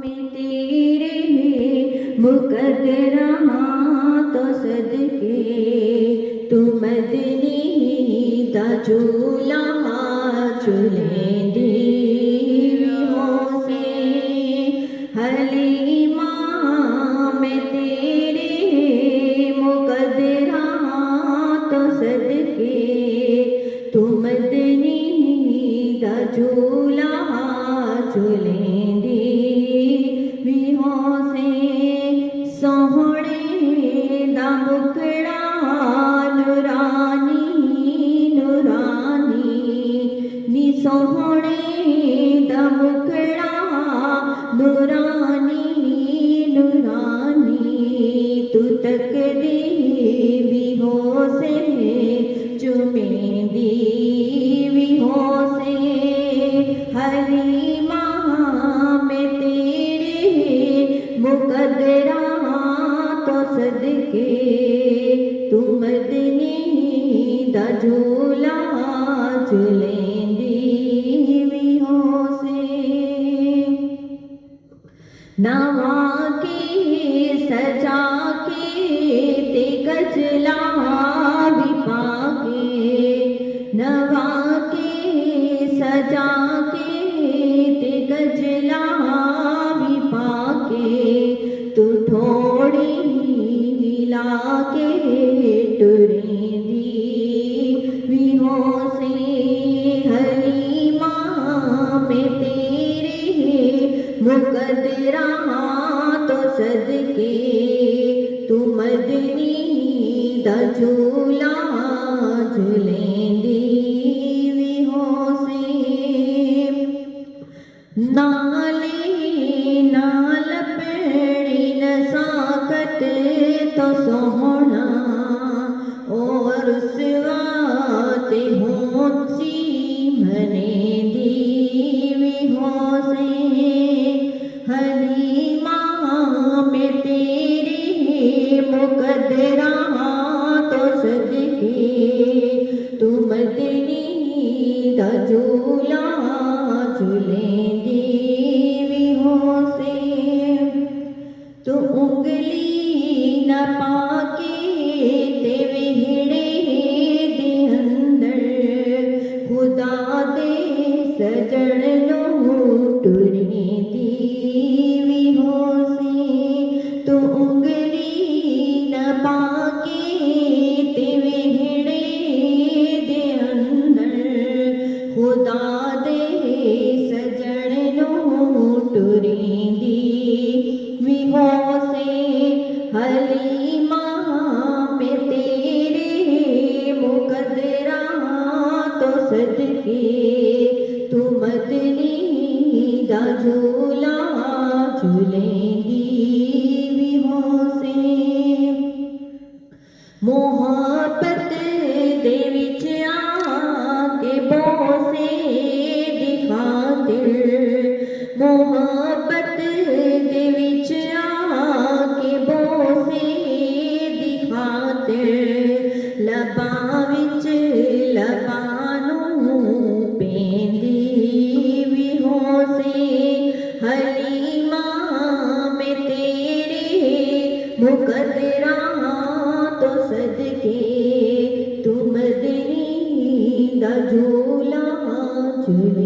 में तेरे मुकद्दरा तो सदके तू मदनी दा झूला झूलेंदी होसे हलीमा में तेरे मुकद्दरा तो सदके तू मदनी दा झूला झूलेंदी भी होसे सोहणे दा मुकड़ा नूरानी नूरानी नी सोहणे दा मुकड़ा नूरानी नूरानी तू तकदी भी होसे चुमेंदी भी होसे हलीमा में तेरे मुकद्दरा तो सदके तू मदनी दा झूला झूलेंदी भी होसे नवा के सजा के ते गजला भी पाके नवा के सजा के ते गजला भी पाके तू थोड़ी हिला के टुरेंदी भी होसे हलीमा में तेरे मुकद्दरा तो सदके तू मदनी दा झूला झूलेंदी भी होसे नाले नाल पेड़ी नसाकत तो सोहना और उसवाते होंसी मनेंदी भी होसे हलीमा में तेरे मुकद्दरा तो सदके तू मदनी दा झूला झूलेंदी भी होसे तू उंगली न पाके ते विहड़े दे अंदर खुदा दे सजण नो टुरेंदी भी होसे तू उंगली न पाके ते विहड़े दे अंदर खुदा दे सजण नो टुरेंदी भी होसे हलीमा में तेरे मुकद्दरा तो सदके तू मदनी दा झूला झूलेंदी भी होसे मोहब्बत दे विच आके बोसे दिखातिर मोहब्बत दे विच आके बोसे दिखातिर लबां विच लबां नूं पेंदी भी होसे हलीमा में तेरे मुकद्दरा तो सदके तू मदनी दा झूला झूले